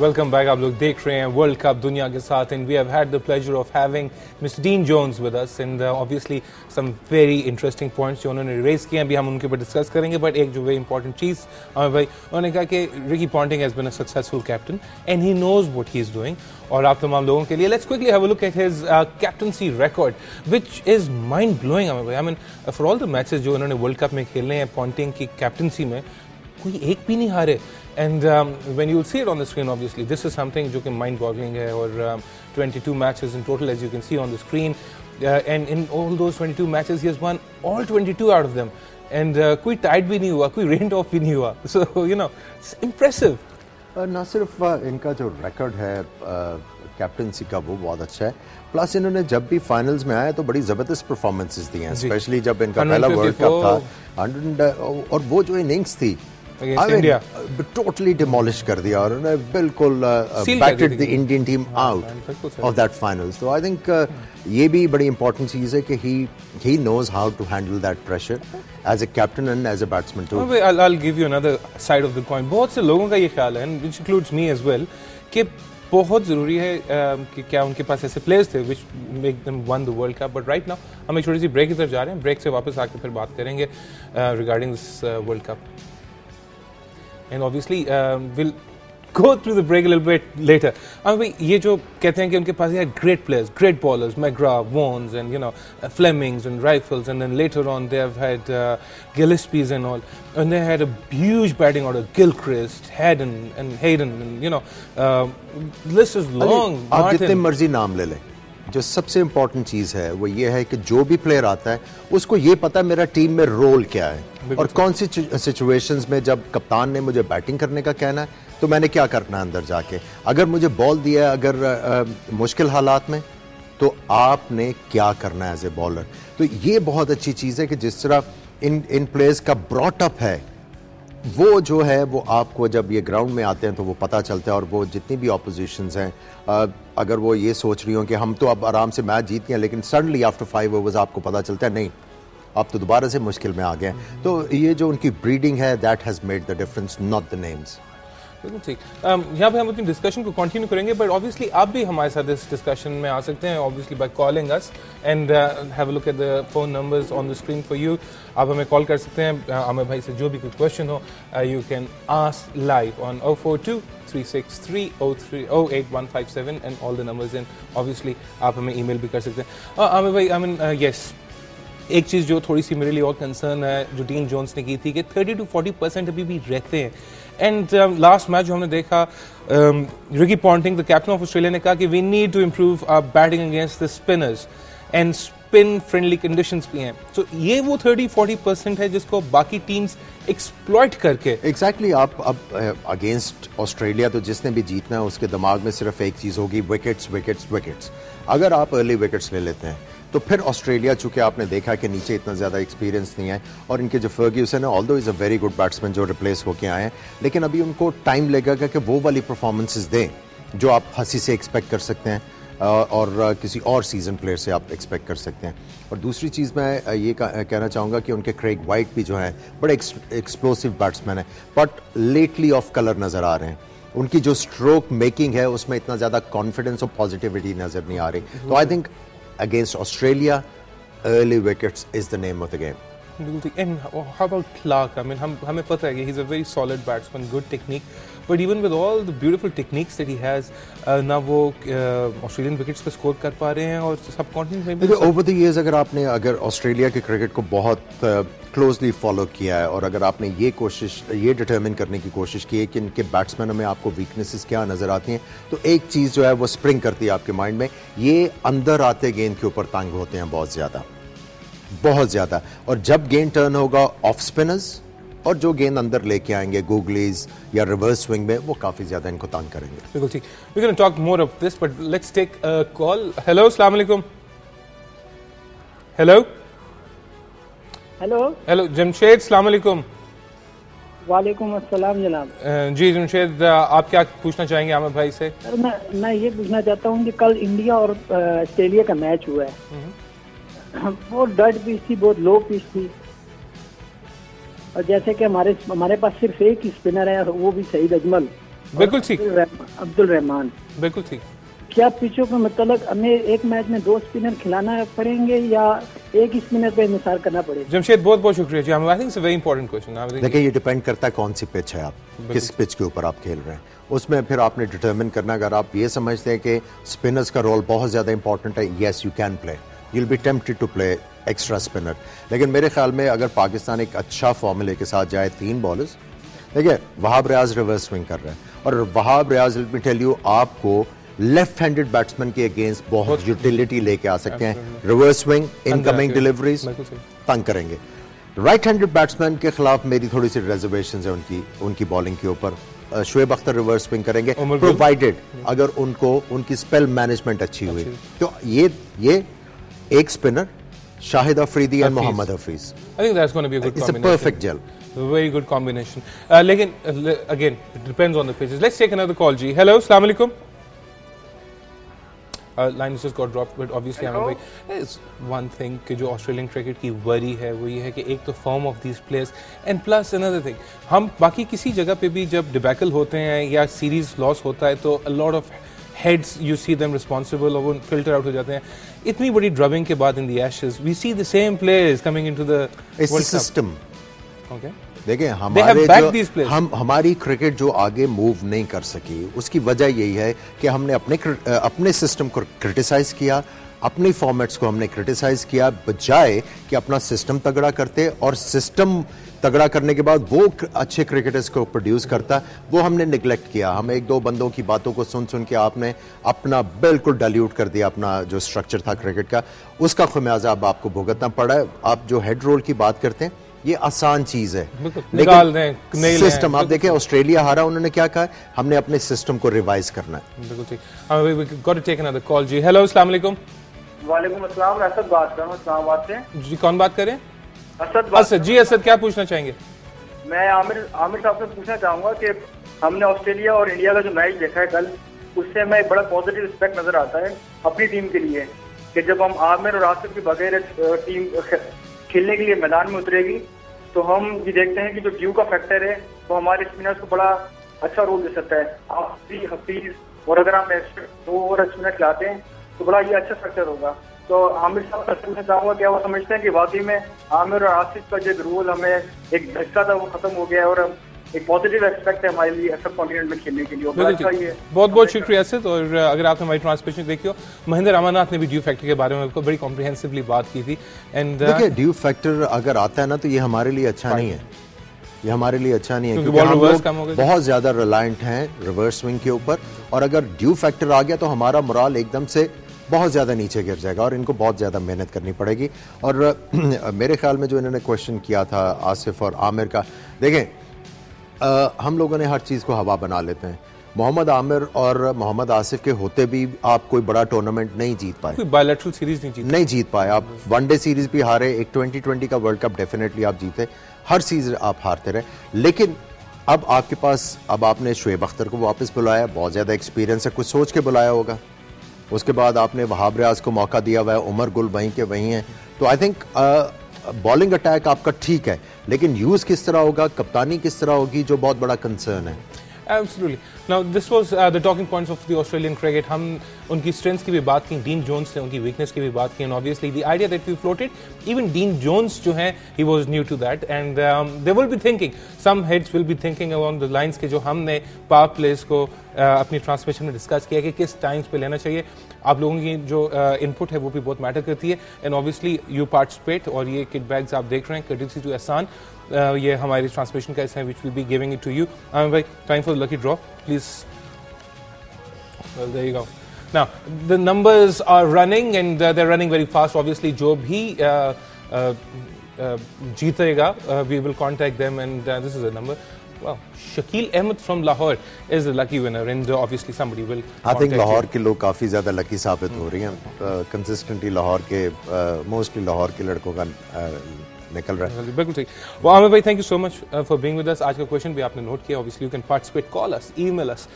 Welcome back. आप लोग देख रहे हैं वर्ल्ड कप दुनिया के साथ and we have had the pleasure of having mister Dean Jones with us and obviously some very interesting points जो उन्होंने रेज किए हैं अभी हम उनके ऊपर डिस्कस करेंगे। बट एक जो वेरी इंपॉर्टेंट चीज़ हमें भाई उन्होंने कहा कि Ricky Ponting has been a successful captain and he knows what he is doing. और आप तमाम लोगों के लिए let's quickly have a look at his captaincy record which is mind blowing. हमें भाई I mean for all the matches जो उन्होंने वर्ल्ड कप में खेलने हैं पॉन्टिंग की कैप्टनसी में कोई एक भी नहीं हारे। And when you'll see it on the screen, obviously, this is something जो कि mind-boggling है। और 22 matches in total, as you can see on the screen, and in all those 22 matches, he has won all 22 out of them. And कोई tied भी नहीं हुआ, कोई rained off भी नहीं हुआ। So you know, it's impressive. ना सिर्फ इनका जो रिकॉर्ड है कैप्टनसी का वो बहुत अच्छा है, प्लस इन्होंने जब भी फाइनल्स में आए तो बड़ी ज़बरदस्त परफॉर्मेंसेस दी हैं, स्पेशली जब इनका पहला वर्ल्ड कप था 100 और वो जो इनिंग्स थी टोटली डिमोलिश कर दिया और उन्होंने बिल्कुल batted the Indian team out of that finals. तो आई थिंक ये भी बड़ी इंपॉर्टेंट चीज़ है कि he knows how to handle that pressure as a captain and as a batsman too. I'll give you another side of the coin. बहुत से लोगों का ये ख्याल है, which includes me as well, कि बहुत ज़रूरी है कि क्या उनके पास ऐसे प्लेयर्स थे which make them won the World Cup. But right now हम एक छोटी सी ब्रेक की तरफ जा रहे हैं, ब्रेक से वापस आके फिर बात करेंगे regarding this World Cup. And obviously we'll go through the break a little bit later. भाई ये जो कहते हैं कि उनके पास ये great players, great bowlers, McGrath, Warnes and you know Flemings and Rifles, and then later on they have had Gillespies and all, and they had a huge batting order, Gilchrist, Hayden and you know list is long. आप जितने मर्जी नाम ले लें, जो सबसे important चीज़ है वो ये है कि जो भी प्लेयर आता है उसको ये पता है मेरा टीम में रोल क्या है और कौन सी सिचुएशंस में जब कप्तान ने मुझे बैटिंग करने का कहना है तो मैंने क्या करना है अंदर जाके, अगर मुझे बॉल दिया है अगर मुश्किल हालात में तो आपने क्या करना है एज ए बॉलर। तो ये बहुत अच्छी चीज़ है कि जिस तरह इन प्लेयर्स का ब्रॉटअप है वो जो है वो आपको जब ये ग्राउंड में आते हैं तो वो पता चलता है। और वो जितनी भी ऑपोजिशंस हैं अगर वो ये सोच रही हो कि हम तो अब आराम से मैच जीत गए, लेकिन सडनली आफ्टर 5 ओवर्स आपको पता चलता है नहीं आप तो दोबारा से मुश्किल में आ गए। तो ये जो उनकी ब्रीडिंग है that has made the difference, not the names. बिल्कुल ठीक। यहाँ पे हम अपनी डिस्कशन को कंटिन्यू करेंगे, बट ऑब्वियसली आप भी हमारे साथ इस डिस्कशन में आ सकते हैं obviously by calling us and have a look at the phone numbers on the screen for you. आप हमें कॉल कर सकते हैं, आमिर भाई से जो भी कोई क्वेश्चन हो you can ask live on 042-363-08157 and all the numbers and obviously आप हमें ईमेल भी कर सकते हैं। आमिर भाई आई मीन यस, एक चीज़ जो थोड़ी सी मेरे लिए और कंसर्न है जो डीन जोन्स ने की थी कि 30 to 40% अभी भी रहते हैं। एंड लास्ट मैच जो हमने देखा Ricky Ponting the captain of Australia ने कहा कि we need to improve our batting against the spinners and spin friendly conditions भी हैं। तो ये वो 30-40% है जिसको बाकी टीम्स एक्सप्लॉइट करके एग्जैक्टली आप अब अगेंस्ट ऑस्ट्रेलिया तो जिसने भी जीतना है उसके दिमाग में सिर्फ एक चीज़ होगी विकेट्स विकेट्स विकेट्स। अगर आप अर्ली विकेट्स ले लेते हैं तो फिर ऑस्ट्रेलिया चूंकि आपने देखा कि नीचे इतना ज़्यादा एक्सपीरियंस नहीं है और इनके जो फर्ग्यूसन है although is a very good batsman जो रिप्लेस होके आए हैं, लेकिन अभी उनको टाइम लगेगा कि वो वाली परफॉर्मेंसेस दें जो आप हंसी से एक्सपेक्ट कर सकते हैं और किसी और सीजन प्लेयर से आप एक्सपेक्ट कर सकते हैं। और दूसरी चीज़ मैं ये कहना चाहूँगा कि उनके क्रेग वाइट भी जो हैं बड़े एक्सप्लोसिव बैट्समैन हैं बट लेटली ऑफ कलर नज़र आ रहे हैं। उनकी जो स्ट्रोक मेकिंग है उसमें इतना ज़्यादा कॉन्फिडेंस और पॉजिटिविटी नज़र नहीं आ रही। तो I think against Australia, early wickets is the name of the game. And how about Clark? I mean, हमें पता है कि he's a very solid batsman, good technique, but even with all the beautiful techniques that he has, ना वो Australian wickets पे score कर पा रहे हैं और सब कॉन्टिनेंट में भी। ओवर द इयर्स अगर ऑस्ट्रेलिया के क्रिकेट को बहुत क्लोजली फॉलो किया है और अगर आपने ये डिटरमिन करने की कोशिश की है कि इनके बैट्समैनों में आपको वीकनेसेस क्या नजर आती हैं, तो एक चीज़ जो है वो स्प्रिंग करती है आपके माइंड में, ये अंदर आते गेंद के ऊपर तंग होते हैं बहुत ज़्यादा। और जब गेंद टर्न होगा ऑफ स्पिनर्स और जो गेंद अंदर लेके आएंगे गूगलीज या रिवर्स स्विंग में वो काफ़ी ज़्यादा इनको तंग करेंगे। बिल्कुल ठीक। We can talk more of this but let's take a call. Hello, अस्सलाम वालेकुम। हेलो जमशेद, अस्सलाम वालेकुम। वालेकुम अस्सलाम जनाब। जी जमशेद, आप क्या पूछना चाहेंगे आमिर भाई से? मैं ये पूछना चाहता हूँ कि कल इंडिया और ऑस्ट्रेलिया का मैच हुआ है, बहुत डर्ट पिच थी, बहुत लो पिच थी और जैसे कि हमारे पास सिर्फ एक ही स्पिनर है वो भी सईद अजमल, बिल्कुल ठीक, अब्दुल रहमान। बिल्कुल ठीक। क्या पिचों का मतलब हमें एक मैच में 2 स्पिनर खिलाना पड़ेंगे या एक ही स्पिनर पे इंतजार करना पड़ेगा? जमशेद बहुत बहुत शुक्रिया जी। I think it's a very important question. देखिए ये डिपेंड करता है कौन सी पिच है, आप किस पिच के ऊपर आप खेल रहे हैं, उसमें फिर आपने डिटरमिन करना। अगर आप ये समझते हैं कि स्पिनर्स का रोल बहुत ज्यादा इंपॉर्टेंट है, yes you can play, you will be tempted to play extra spinner. लेकिन मेरे ख्याल में अगर पाकिस्तान एक अच्छा फॉर्मूले के साथ जाए, 3 बॉलर्स, देखिए वहाब रियाज रिवर्स स्विंग कर रहे हैं और Wahab Riaz, let me tell you, आपको लेफ्ट हैंडेड बैट्समैन के अगेंस्ट बहुत यूटिलिटी लेके आ सकते हैं। रिवर्स स्विंग, इनकमिंग डिलीवरीज तंग करेंगे। राइट हैंडेड बैट्समैन के खिलाफ मेरी थोड़ी सी रिजर्वेशंस है उनकी बॉलिंग के ऊपर। शुएब अख्तर रिवर्स स्विंग करेंगे प्रोवाइडेड अगर उनकी स्पेल मैनेजमेंट अच्छी हुई। तो ये एक spinner Shahid Afridi and Mohammad Hafeez, I think that's gonna be a good combination, it's a perfect gel, very good combination. लेकिन again it depends on the pitches. Let's take another call जी। हेलो, अस्सलाम वालेकुम। Line just got dropped, but obviously Aamir भाई, is one thing कि जो Australian cricket की worry है वो ये है कि एक तो form of these players and plus another thing, हम बाकी किसी जगह पे भी जब डिबैकल होते हैं या सीरीज लॉस होता है तो a lot of heads you see them responsible और वो फिल्टर आउट हो जाते हैं। इतनी बड़ी ड्रबिंग के बाद in the Ashes we see the same players coming into the system. Okay, देखिए हमारी क्रिकेट जो आगे मूव नहीं कर सकी, उसकी वजह यही है कि हमने अपने सिस्टम को क्रिटिसाइज किया, अपने फॉर्मेट्स को हमने क्रिटिसाइज किया, बजाय कि अपना सिस्टम तगड़ा करते। और सिस्टम तगड़ा करने के बाद वो अच्छे क्रिकेटर्स को प्रोड्यूस करता, वो हमने निगलेक्ट किया। हम 1-2 बंदों की बातों को सुन के आपने अपना बिल्कुल डाइल्यूट कर दिया, अपना जो स्ट्रक्चर था क्रिकेट का, उसका खमियाजा अब आपको भुगतना पड़ा है। आप जो हेड रोल की बात करते हैं, ये आसान चीज है, लेकिन सिस्टम आप देखें, ऑस्ट्रेलिया हारा, उन्होंने क्या कहा, हमने अपने सिस्टम को रिवाइज करना है। बिल्कुल ठीक। Got to take another call जी। हेलो, अस्सलाम वालेकुम। वालेकुम अस्सलाम, असद बात कर रहा हूं इस्लामाबाद से। जी, कौन बात करें? असद जी। असद, क्या पूछना चाहेंगे? मैं आमिर साहब से पूछना चाहूंगा कि हमने ऑस्ट्रेलिया और इंडिया का जो मैच देखा है कल, उससे हमें एक बड़ा पॉजिटिव रिस्पेक्ट नजर आता है अपनी टीम के लिए, कि जब हम आमिर और आसिफ के बगैर टीम खेलने के लिए मैदान में उतरेगी तो हम ये देखते हैं कि जो ड्यू का फैक्टर है वो हमारे स्पिनर्स को बड़ा अच्छा रोल दे सकता है। आसिफ, हफीज, और अगर हम 2 ओवर स्पिनर खिलाते हैं तो बड़ा ये अच्छा फैक्टर होगा। तो आमिर साहब से पूछना चाहूंगा, क्या वो समझते हैं कि वाकई में आमिर और आसिफ का जो रोल हमें एक धक्का था वो खत्म हो गया है और एक पॉजिटिव एस्पेक्ट है हमारे लिए सब कॉन्टिनेंट में खेलने के लिए? बहुत बहुत शुक्रिया असद। और अगर आपने हमारी ट्रांसमिशन देखी हो, महेंद्र रामानाथ ने भी ड्यू फैक्टर के बारे में बड़ी कॉम्प्रिहेंसिवली बात की थी। एंड देखिए, ड्यू फैक्टर अगर आता है ना तो ये हमारे लिए अच्छा नहीं है, ये हमारे लिए अच्छा नहीं है, क्योंकि हम लोग बहुत ज्यादा रिलायंट हैं रिवर्स स्विंग के ऊपर, और अगर ड्यू फैक्टर आ गया तो हमारा मोराल एकदम से बहुत ज़्यादा नीचे गिर जाएगा और इनको बहुत ज़्यादा मेहनत करनी पड़ेगी। और मेरे ख्याल में जो इन्होंने क्वेश्चन किया था आसिफ और आमिर का, देखें हम लोगों ने हर चीज़ को हवा बना लेते हैं। मोहम्मद आमिर और मोहम्मद आसिफ के होते भी आप कोई बड़ा टूर्नामेंट नहीं जीत पाए, कोई बायलैटरल सीरीज नहीं जीत पाए आप। वनडे सीरीज भी हारे, एक 2020 का वर्ल्ड कप डेफिनेटली आप जीते, हर सीरीज आप हारते रहे। लेकिन अब आपके पास, अब आपने शुएब अख्तर को वापस बुलाया, बहुत ज़्यादा एक्सपीरियंस है, कुछ सोच के बुलाया होगा। उसके बाद आपने वहाब रियाज को मौका दिया हुआ है, उमर गुल वहीं के वहीं हैं। तो आई थिंक बॉलिंग अटैक आपका ठीक है, लेकिन यूज़ किस तरह होगा, कप्तानी किस तरह होगी, जो बहुत बड़ा कंसर्न है। Absolutely. Now this was the talking points of the Australian cricket. हम उनकी strengths की भी बात की, डीन जोन्स ने उनकी weakness की भी बात की, and obviously the idea that we floated, even Dean Jones जो है, he was new to that, and they will be thinking, some heads will be thinking along the lines के जो हमने power plays को अपनी ट्रांसमिशन में discuss किया कि किस टाइम्स पे लेना चाहिए। आप लोगों की जो इनपुट है वो भी बहुत मैटर करती है, एंड ऑब्वियसली यू पार्टिसिपेट। और ये किट बैग्स आप देख रहे हैं courtesy to एहसान, ये हमारी ट्रांसमिशन का हिस्सा है, which will be giving it to you. भाई, time for the lucky draw, please. Well, there you go. Now the numbers are running, and they're running very fast. Obviously, जो भी जीतेगा, we will contact them, and this is the number. Wow, Shakil Ahmed from Lahore is the lucky winner, and obviously somebody will. I think Lahore के लोग काफी ज्यादा lucky साबित हो रही हैं। कंसिस्टेंटली लाहौर के, मोस्टली लाहौर के लड़कों का निकल रहा है। बिल्कुल ठीक। वो आमिर भाई, thank you so much for being with us. आज का क्वेश्चन भी आपने नोट किया। Obviously you can participate, call us, email us,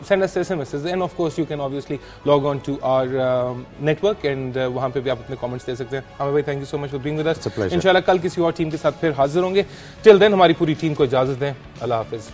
send us SMS, and of course you can obviously log on to our network, and वहां पे भी आप अपने कमेंट्स दे सकते हैं। आमिर भाई, thank you so much for being with अस। इंशाल्लाह कल किसी और टीम के साथ फिर हाजिर होंगे। टिल देन हमारी पूरी टीम को इजाजत दें। अल्लाह हाफिज।